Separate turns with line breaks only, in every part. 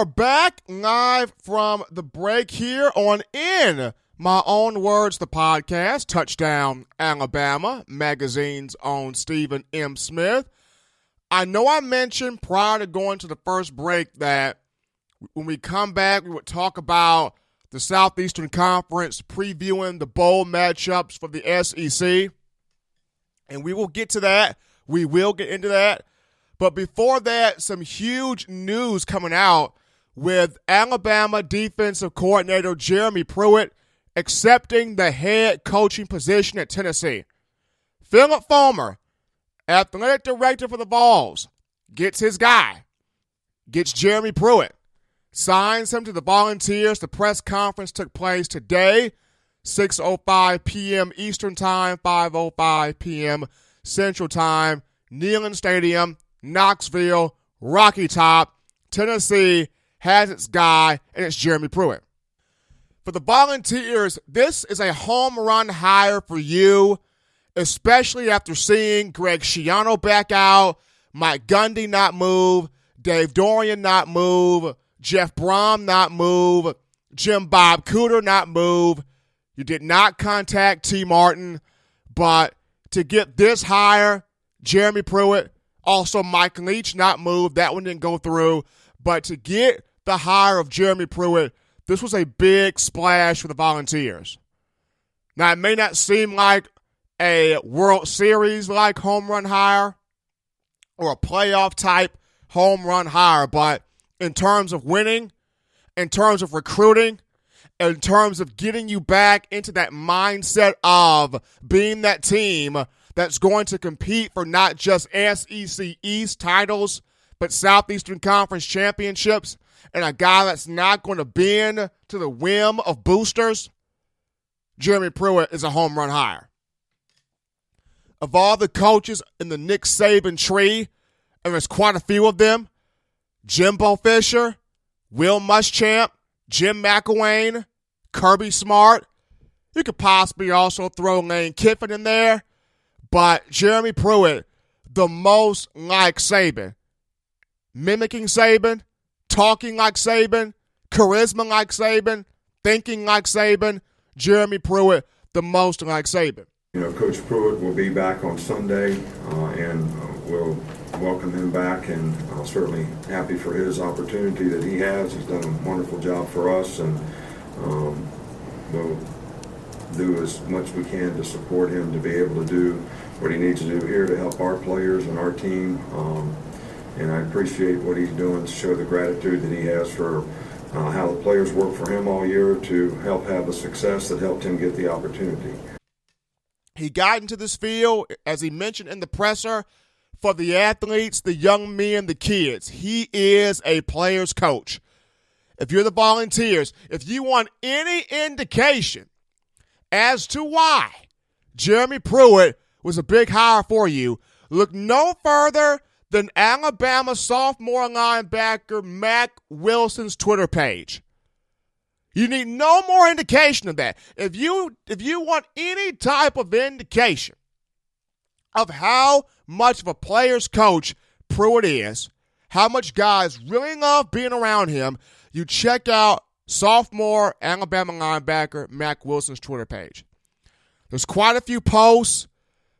are back live from the break here on In My Own Words, the podcast, Touchdown Alabama, magazine's own Stephen M. Smith. I know I mentioned prior to going to the first break that when we come back, we would talk about the Southeastern Conference, previewing the bowl matchups for the SEC. And we will get to that. We will get into that. But before that, some huge news coming out with Alabama defensive coordinator Jeremy Pruitt accepting the head coaching position at Tennessee. Philip Fulmer, athletic director for the Vols, gets his guy, gets Jeremy Pruitt, signs him to the Volunteers. The press conference took place today, 6:05 p.m. Eastern Time, 5:05 p.m. Central Time, Neyland Stadium, Knoxville, Rocky Top, Tennessee has its guy, and it's Jeremy Pruitt. For the Volunteers, this is a home run hire for you, especially after seeing Greg Schiano back out, Mike Gundy not move, Dave Dorian not move, Jeff Brom not move, Jim Bob Cooter not move. You did not contact T. Martin, but to get this hire, Jeremy Pruitt, also Mike Leach not moved. That one didn't go through. But to get the hire of Jeremy Pruitt, this was a big splash for the Volunteers. Now, it may not seem like a World Series-like home run hire or a playoff-type home run hire, but in terms of winning, in terms of recruiting, in terms of getting you back into that mindset of being that team that's going to compete for not just SEC East titles, but Southeastern Conference championships, and a guy that's not going to bend to the whim of boosters, Jeremy Pruitt is a home run hire. Of all the coaches in the Nick Saban tree, and there's quite a few of them, Jimbo Fisher, Will Muschamp, Jim McElwain, Kirby Smart. You could possibly also throw Lane Kiffin in there, but Jeremy Pruitt, the most like Saban. Mimicking Saban, talking like Saban, charisma like Saban, thinking like Saban. Jeremy Pruitt, the most like Saban.
Coach Pruitt will be back on Sunday, and we'll welcome him back, and certainly happy for his opportunity that he has. He's done a wonderful job for us, and we'll do as much as we can to support him to be able to do what he needs to do here to help our players and our team. And I appreciate what he's doing to show the gratitude that he has for how the players work for him all year to help have the success that helped him get the opportunity.
He got into this field, as he mentioned in the presser, for the athletes, the young men, the kids. He is a player's coach. If you're the Volunteers, if you want any indication as to why Jeremy Pruitt was a big hire for you, look no further than Alabama sophomore linebacker Mack Wilson's Twitter page. You need no more indication of that. If you want any type of indication of how much of a player's coach Pruitt is, how much guys really love being around him, you check out sophomore Alabama linebacker Mack Wilson's Twitter page. There's quite a few posts,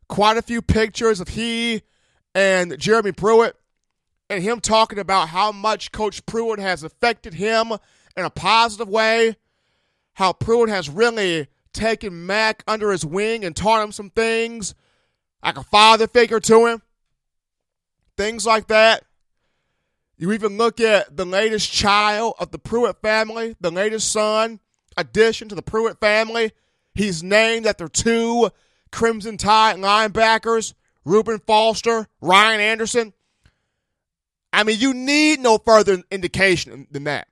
quite a few pictures of he and Jeremy Pruitt, and him talking about how much Coach Pruitt has affected him in a positive way, how Pruitt has really taken Mack under his wing and taught him some things, like a father figure to him, things like that. You even look at the latest child of the Pruitt family, the latest son, addition to the Pruitt family. He's named after two Crimson Tide linebackers, Reuben Foster, Ryan Anderson. I mean, you need no further indication than that.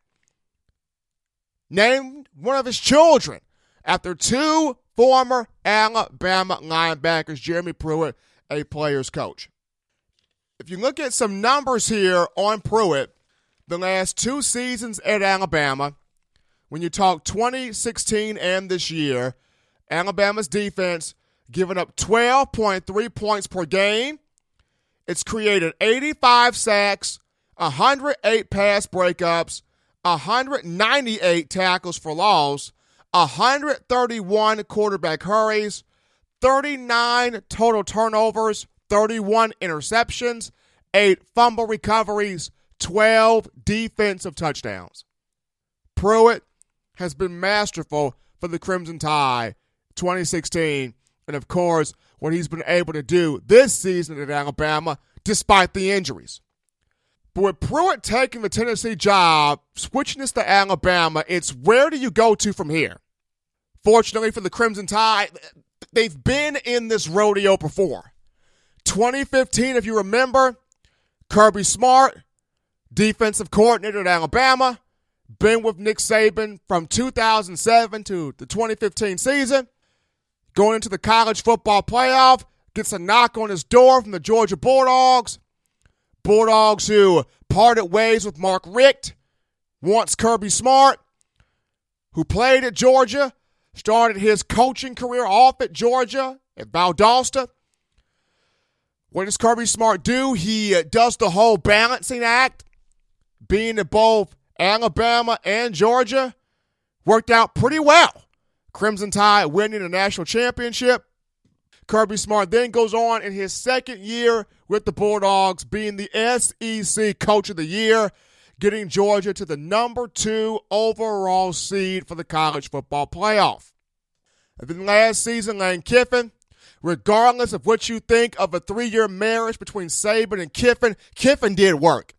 Named one of his children after two former Alabama linebackers, Jeremy Pruitt, a player's coach. If you look at some numbers here on Pruitt, the last two seasons at Alabama, when you talk 2016 and this year, Alabama's defense giving up 12.3 points per game. It's created 85 sacks, 108 pass breakups, 198 tackles for loss, 131 quarterback hurries, 39 total turnovers, 31 interceptions, 8 fumble recoveries, 12 defensive touchdowns. Pruitt has been masterful for the Crimson Tide 2016, and of course, what he's been able to do this season at Alabama despite the injuries. But with Pruitt taking the Tennessee job, switching this to Alabama, it's where do you go to from here? Fortunately for the Crimson Tide, they've been in this rodeo before. 2015, if you remember, Kirby Smart, defensive coordinator at Alabama, been with Nick Saban from 2007 to the 2015 season. Going into the college football playoff, gets a knock on his door from the Georgia Bulldogs. Bulldogs who parted ways with Mark Richt, wants Kirby Smart, who played at Georgia, started his coaching career off at Georgia, at Valdosta. What does Kirby Smart do? He does the whole balancing act, being at both Alabama and Georgia. Worked out pretty well. Crimson Tide winning a national championship. Kirby Smart then goes on in his second year with the Bulldogs, being the SEC Coach of the Year, getting Georgia to the number 2 overall seed for the college football playoff. And then last season, Lane Kiffin, regardless of what you think of a 3-year marriage between Saban and Kiffin, Kiffin did work.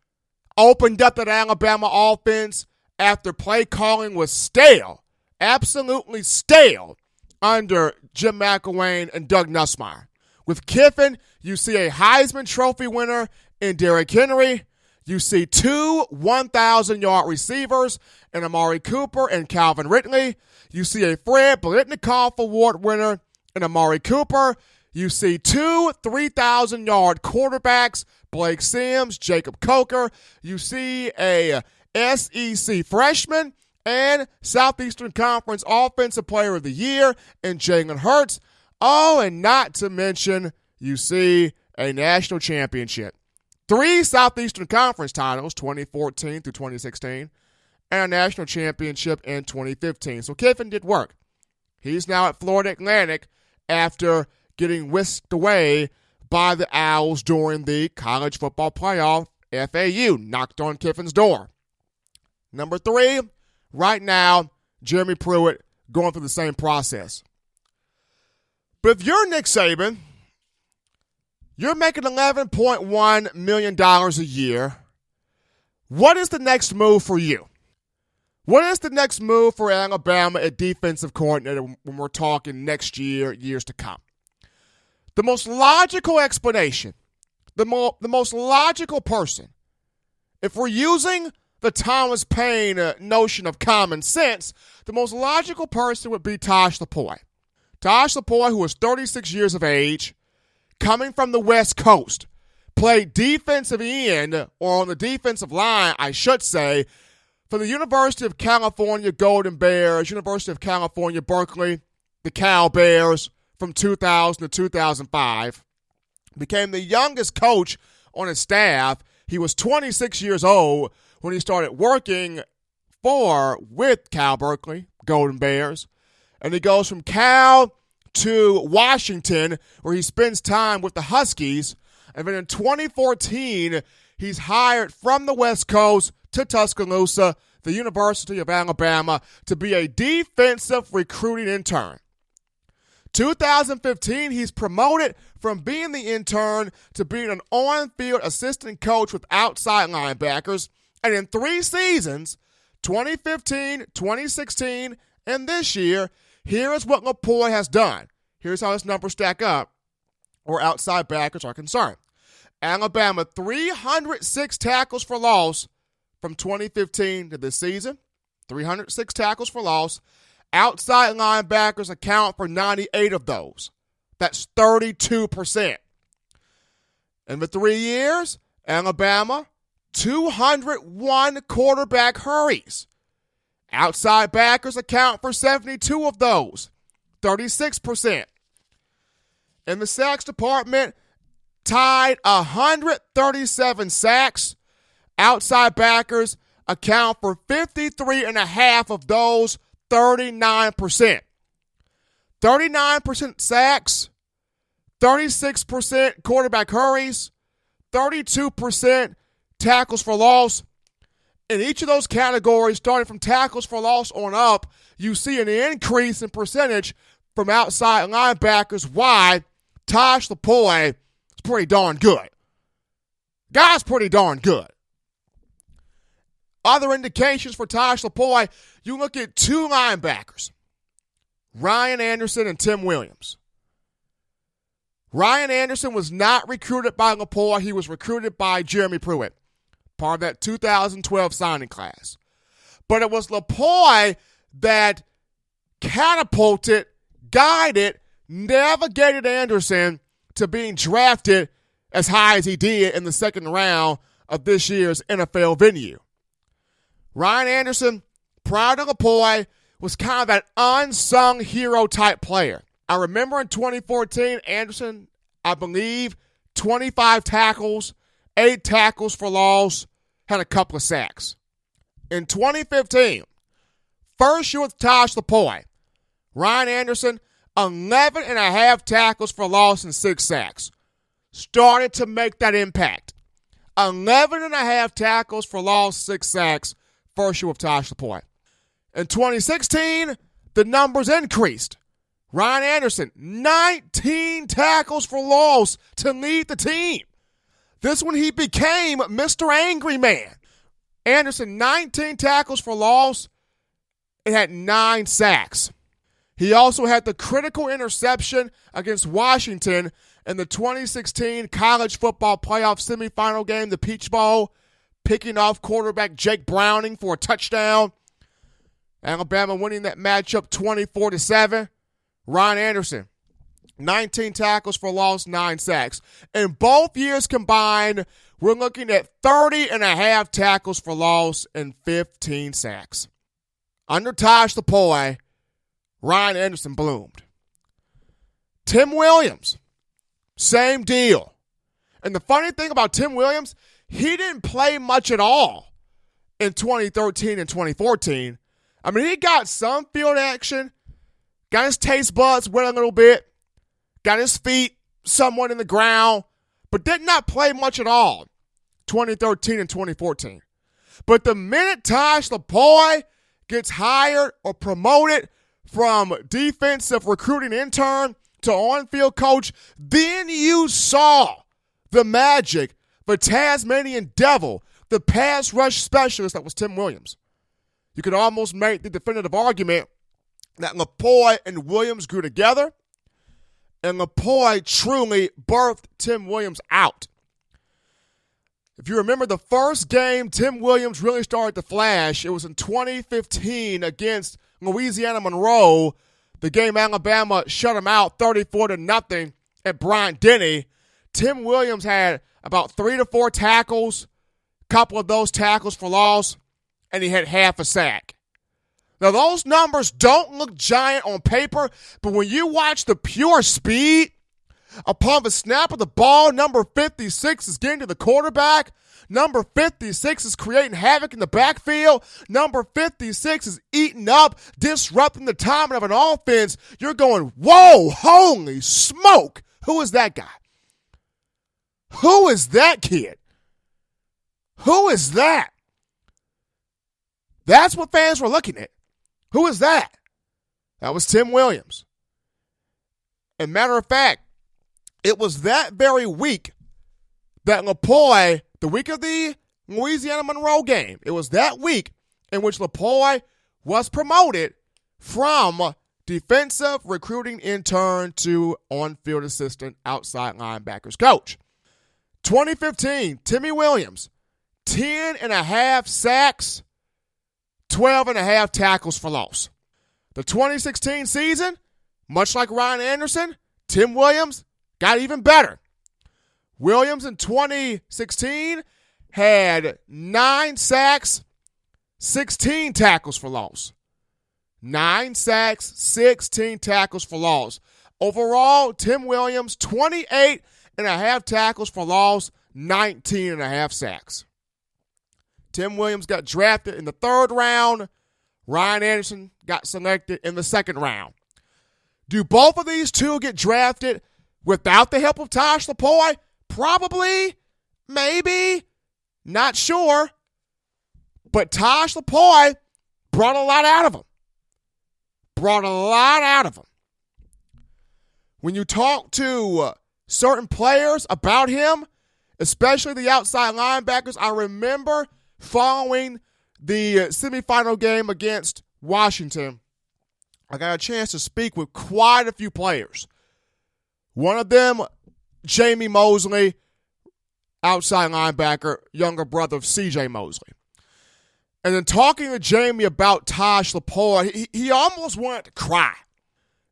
Opened up that Alabama offense after play calling was stale, absolutely stale, under Jim McElwain and Doug Nussmeier. With Kiffin, you see a Heisman Trophy winner in Derrick Henry. You see 2 1,000-yard receivers in Amari Cooper and Calvin Ridley. You see a Fred Biletnikoff Award winner in Amari Cooper. You see 2 3,000-yard quarterbacks, Blake Sims, Jacob Coker. You see a SEC freshman and Southeastern Conference Offensive Player of the Year in Jalen Hurts. Oh, and not to mention, you see a national championship. 3 Southeastern Conference titles, 2014 through 2016, and a national championship in 2015. So Kiffin did work. He's now at Florida Atlantic after getting whisked away by the Owls during the college football playoff. FAU knocked on Kiffin's door. Number 3, right now, Jeremy Pruitt going through the same process. But if you're Nick Saban, you're making $11.1 million a year. What is the next move for you? What is the next move for Alabama at defensive coordinator when we're talking next year, years to come? The most logical explanation, the most logical person, if we're using the Thomas Paine notion of common sense, the most logical person would be Tosh Lupoi. Tosh Lupoi, who is 36 years of age, coming from the West Coast, played defensive end, or on the defensive line, I should say, for the University of California Golden Bears, University of California, Berkeley, the Cal Bears, from 2000 to 2005. Became the youngest coach on his staff. He was 26 years old when he started working with Cal Berkeley, Golden Bears. And he goes from Cal to Washington, where he spends time with the Huskies. And then in 2014, he's hired from the West Coast to Tuscaloosa, the University of Alabama, to be a defensive recruiting intern. 2015, he's promoted from being the intern to being an on-field assistant coach with outside linebackers. And in 3 seasons, 2015, 2016, and this year, here is what Lupoi has done. Here's how his numbers stack up where outside backers are concerned. Alabama, 306 tackles for loss from 2015 to this season. 306 tackles for loss. Outside linebackers account for 98 of those. That's 32%. In the 3 years, Alabama, 201 quarterback hurries. Outside backers account for 72 of those, 36%. In the sacks department, tied 137 sacks. Outside backers account for 53.5 of those 39%. 39% sacks, 36% quarterback hurries, 32% tackles for loss. In each of those categories, starting from tackles for loss on up, you see an increase in percentage from outside linebackers. Why? Tosh Lupoi is pretty darn good. Guy's pretty darn good. Other indications for Tosh Lupoi, you look at two linebackers, Ryan Anderson and Tim Williams. Ryan Anderson was not recruited by Lupoi. He was recruited by Jeremy Pruitt, part of that 2012 signing class. But it was Lupoi that catapulted, guided, navigated Anderson to being drafted as high as he did in the second round of this year's NFL venue. Ryan Anderson, prior to Lupoi, was kind of that unsung hero type player. I remember in 2014, Anderson, I believe, 25 tackles, 8 tackles for loss, had a couple of sacks. In 2015, first year with Tosh Lupoi, Ryan Anderson, 11.5 tackles for loss and 6 sacks. Started to make that impact. 11.5 tackles for loss, 6 sacks, first year with Tosh Lupoi. In 2016, the numbers increased. Ryan Anderson, 19 tackles for loss to lead the team. This one he became Mr. Angry Man. Anderson, 19 tackles for loss and had 9 sacks. He also had the critical interception against Washington in the 2016 college football playoff semifinal game, the Peach Bowl, picking off quarterback Jake Browning for a touchdown. Alabama winning that matchup 24-7. Ryan Anderson, 19 tackles for loss, 9 sacks. In both years combined, we're looking at 30.5 tackles for loss and 15 sacks. Under Tosh Lupoi, Ryan Anderson bloomed. Tim Williams, same deal. And the funny thing about Tim Williams, he didn't play much at all in 2013 and 2014. I mean, he got some field action, got his taste buds wet a little bit, got his feet somewhat in the ground, but did not play much at all 2013 and 2014. But the minute Tosh Lupoi gets hired or promoted from defensive recruiting intern to on-field coach, then you saw the magic, the Tasmanian devil, the pass rush specialist that was Tim Williams. You could almost make the definitive argument that Lupoi and Williams grew together, and Lupoi truly birthed Tim Williams out. If you remember the first game Tim Williams really started to flash, it was in 2015 against Louisiana Monroe, the game Alabama shut him out 34-0 at Bryant-Denny. Tim Williams had about 3 to 4 tackles, a couple of those tackles for loss, and he had half a sack. Now, those numbers don't look giant on paper, but when you watch the pure speed, upon the snap of the ball, number 56 is getting to the quarterback. Number 56 is creating havoc in the backfield. Number 56 is eating up, disrupting the timing of an offense. You're going, whoa, holy smoke. Who is that guy? Who is that kid? Who is that? That's what fans were looking at. Who is that? That was Tim Williams. And matter of fact, it was that very week that Lupoi, the week of the Louisiana Monroe game, it was that week in which Lupoi was promoted from defensive recruiting intern to on-field assistant outside linebackers coach. 2015, Timmy Williams, 10.5 sacks, 12.5 tackles for loss. The 2016 season, much like Ryan Anderson, Tim Williams got even better. Williams in 2016 had 9 sacks, 16 tackles for loss. 9 sacks, 16 tackles for loss. Overall, Tim Williams, 28.5 tackles for loss, 19.5 sacks. Tim Williams got drafted in the 3rd round. Ryan Anderson got selected in the 2nd round. Do both of these two get drafted without the help of Tosh Lupoi? Probably. Maybe. Not sure. But Tosh Lupoi brought a lot out of him. When you talk to certain players about him, especially the outside linebackers, I remember following the semifinal game against Washington. I got a chance to speak with quite a few players. One of them, Jamie Mosley, outside linebacker, younger brother of C.J. Mosley. And then talking to Jamie about Tosh Lupoi, he almost wanted to cry.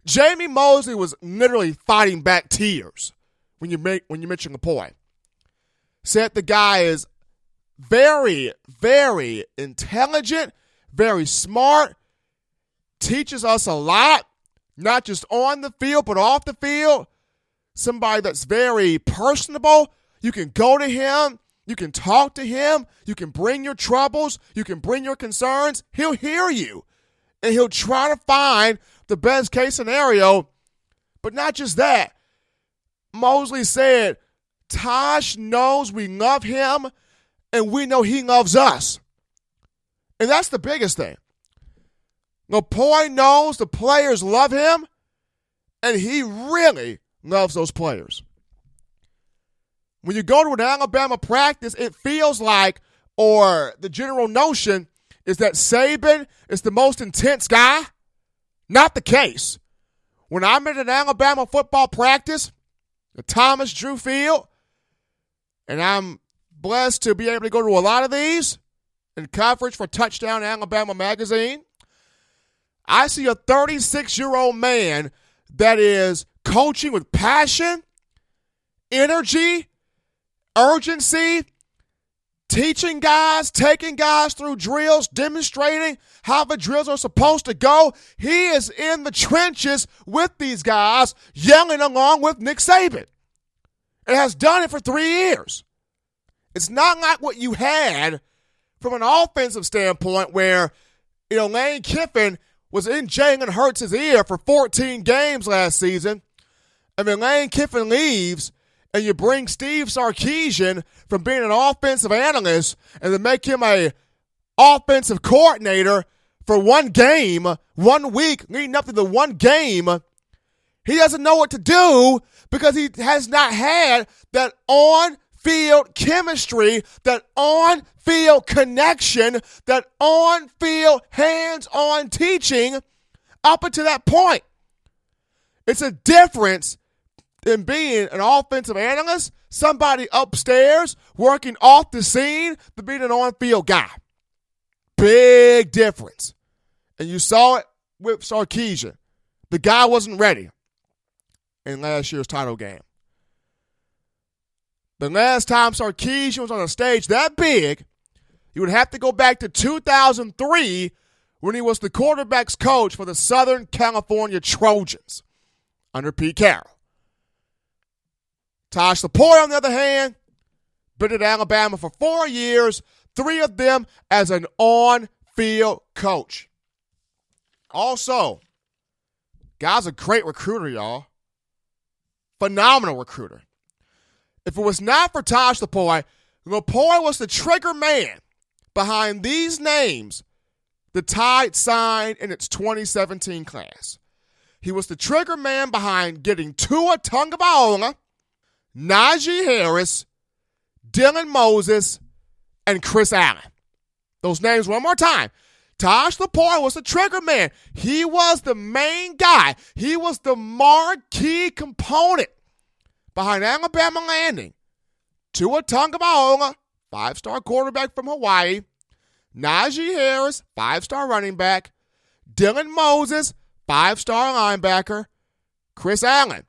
Jamie Mosley was literally fighting back tears when you mention Lupoi. Said the guy is very, very intelligent, very smart, teaches us a lot, not just on the field, but off the field. Somebody that's very personable. You can go to him. You can talk to him. You can bring your troubles. You can bring your concerns. He'll hear you. And he'll try to find the best case scenario. But not just that. Mosley said, Tosh knows we love him and we know he loves us. And that's the biggest thing. Lupoi knows the players love him and he really loves those players. When you go to an Alabama practice, it feels like, or the general notion is that Saban is the most intense guy. Not the case. When I'm at an Alabama football practice, the Thomas Drew Field, and I'm blessed to be able to go to a lot of these in coverage for Touchdown Alabama magazine, I see a 36-year-old man that is coaching with passion, energy, urgency, teaching guys, taking guys through drills, demonstrating how the drills are supposed to go. He is in the trenches with these guys, yelling along with Nick Saban. And has done it for 3 years. It's not like what you had from an offensive standpoint where, Lane Kiffin was in Jalen Hurts' ear for 14 games last season. And then Lane Kiffin leaves, and you bring Steve Sarkisian from being an offensive analyst and then make him a offensive coordinator for 1 game, 1 week, leading up to the 1 game. He doesn't know what to do because he has not had that on-field chemistry, that on-field connection, that on-field hands-on teaching up until that point. It's a difference in being an offensive analyst, somebody upstairs working off the scene, to being an on-field guy. Big difference. And you saw it with Sarkisian. The guy wasn't ready in last year's title game. The last time Sarkisian was on a stage that big, you would have to go back to 2003 when he was the quarterback's coach for the Southern California Trojans under Pete Carroll. Tosh Lupoi, on the other hand, been at Alabama for 4 years, 3 of them as an on-field coach. Also, guy's a great recruiter, y'all. Phenomenal recruiter. If it was not for Tosh Lupoi, Lupoi was the trigger man behind these names the Tide signed in its 2017 class. He was the trigger man behind getting Tua Tagovailoa, Najee Harris, Dylan Moses, and Chris Allen. Those names one more time. Tosh Lupoi was the trigger man. He was the main guy. He was the marquee component behind Alabama landing Tua Tagovailoa, 5-star quarterback from Hawaii, Najee Harris, 5-star running back, Dylan Moses, 5-star linebacker, Chris Allen,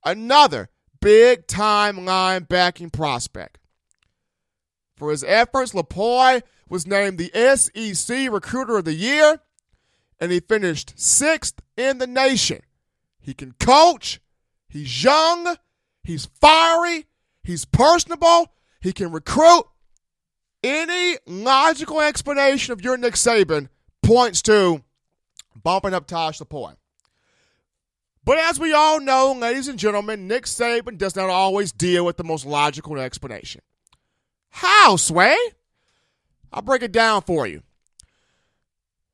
another big-time linebacking prospect. For his efforts, Lupoi was named the SEC Recruiter of the Year, and he finished 6th in the nation. He can coach, he's young, he's fiery, he's personable, he can recruit. Any logical explanation of your Nick Saban points to bumping up Tosh Lupoi. But as we all know, ladies and gentlemen, Nick Saban does not always deal with the most logical explanation. How, Sway? I'll break it down for you.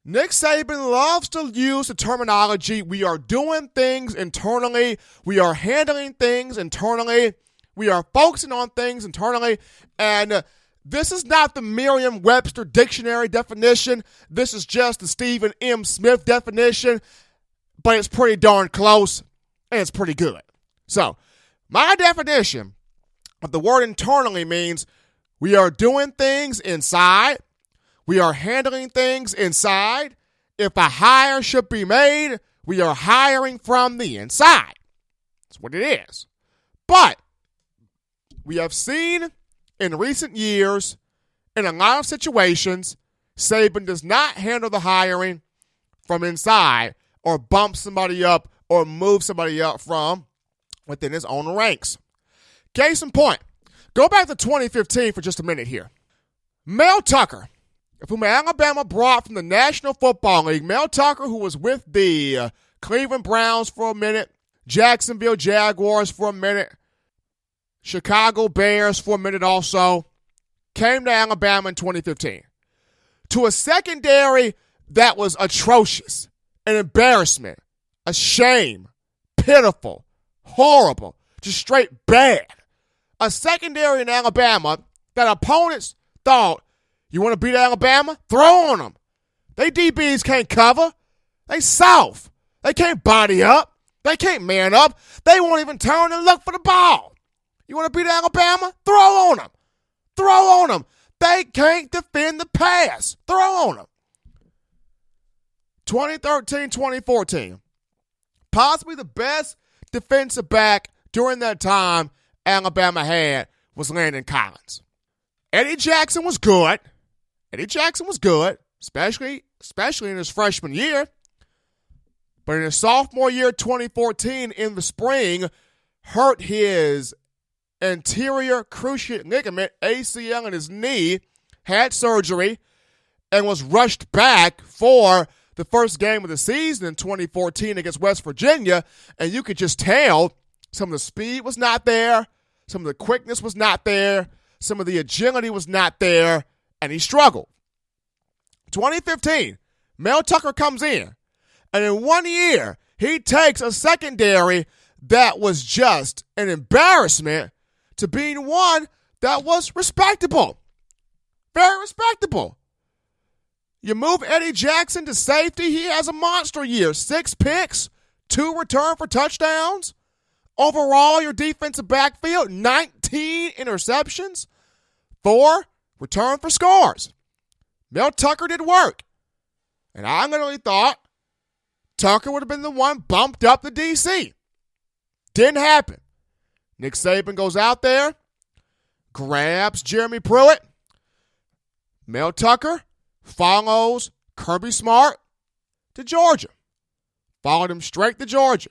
Nick Saban loves to use the terminology, we are doing things internally, we are handling things internally, we are focusing on things internally, and this is not the Merriam-Webster dictionary definition. This is just the Stephen M. Smith definition, but it's pretty darn close, and it's pretty good. So, my definition of the word internally means we are doing things inside. We are handling things inside. If a hire should be made, we are hiring from the inside. That's what it is. But we have seen in recent years, in a lot of situations, Saban does not handle the hiring from inside or bump somebody up or move somebody up from within his own ranks. Case in point, go back to 2015 for just a minute here. Mel Tucker, whom Alabama brought from the National Football League, Mel Tucker, who was with the Cleveland Browns for a minute, Jacksonville Jaguars for a minute, Chicago Bears for a minute also, came to Alabama in 2015. To a secondary that was atrocious, an embarrassment, a shame, pitiful, horrible, just straight bad. A secondary in Alabama that opponents thought, you want to beat Alabama? Throw on them. They DBs can't cover. They soft. They can't body up. They can't man up. They won't even turn and look for the ball. You want to beat Alabama? Throw on them. Throw on them. They can't defend the pass. Throw on them. 2013, 2014. Possibly the best defensive back during that time Alabama had was Landon Collins. Eddie Jackson was good. Especially in his freshman year. But in his sophomore year, 2014, in the spring, hurt his anterior cruciate ligament, ACL, in his knee, had surgery, and was rushed back for the first game of the season in 2014 against West Virginia, and you could just tell some of the speed was not there, some of the quickness was not there, some of the agility was not there, and he struggled. 2015, Mel Tucker comes in, and in 1 year, he takes a secondary that was just an embarrassment to being one that was respectable. Very respectable. You move Eddie Jackson to safety, he has a monster year. 6 picks, 2 return for touchdowns. Overall, your defensive backfield, 19 interceptions, 4 return for scores. Mel Tucker did work. And I literally thought Tucker would have been the one bumped up to DC. Didn't happen. Nick Saban goes out there, grabs Jeremy Pruitt. Mel Tucker follows Kirby Smart to Georgia. Followed him straight to Georgia.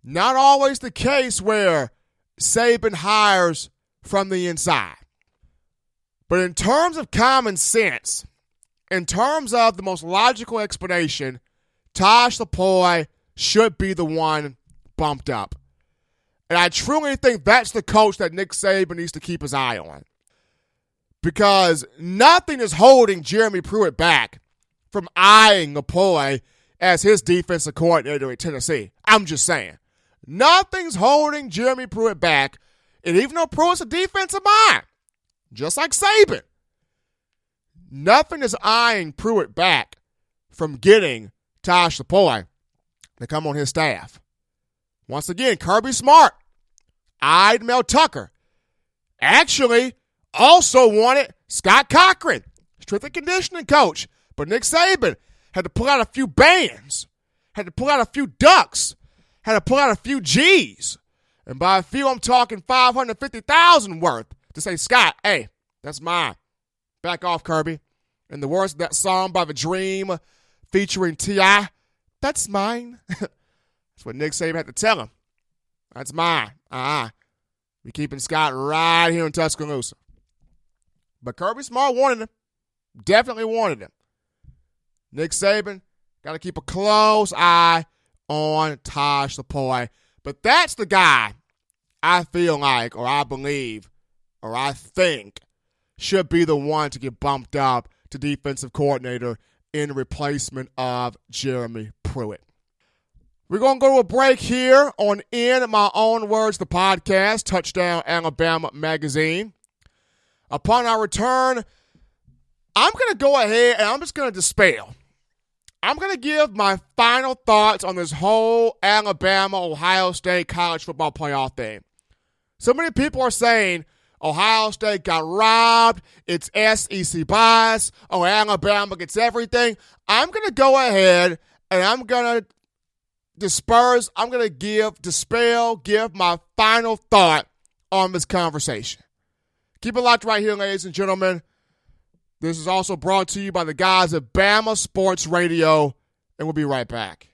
Not always the case where Saban hires from the inside. But in terms of common sense, in terms of the most logical explanation, Tosh Lupoi should be the one bumped up. And I truly think that's the coach that Nick Saban needs to keep his eye on. Because nothing is holding Jeremy Pruitt back from eyeing Lupoi as his defensive coordinator at Tennessee. I'm just saying. Nothing's holding Jeremy Pruitt back. And even though Pruitt's a defensive mind, just like Saban, nothing is eyeing Pruitt back from getting Tosh Lupoi to come on his staff. Once again, Kirby Smart eyed Mel Tucker. Actually, also wanted Scott Cochran, strength and conditioning coach. But Nick Saban had to pull out a few bands, had to pull out a few ducks, had to pull out a few G's. And by a few, I'm talking 550,000 worth to say, Scott, hey, that's mine. Back off, Kirby. In the words of that song by The Dream featuring T.I., that's mine. That's what Nick Saban had to tell him. That's mine. We're keeping Scott right here in Tuscaloosa. But Kirby Smart wanted him. Definitely wanted him. Nick Saban got to keep a close eye on Tosh Lupoi. But that's the guy I feel like, or I believe, or I think should be the one to get bumped up to defensive coordinator in replacement of Jeremy Pruitt. We're going to go to a break here on In My Own Words, the podcast, Touchdown Alabama Magazine. Upon our return, I'm going to go ahead and I'm just going to dispel. I'm going to give my final thoughts on this whole Alabama-Ohio State college football playoff thing. So many people are saying Ohio State got robbed, it's SEC bias, Alabama gets everything. I'm going to go ahead and I'm going to give my final thought on this conversation. Keep it locked right here, ladies and gentlemen. This is also brought to you by the guys at Bama Sports Radio, and we'll be right back.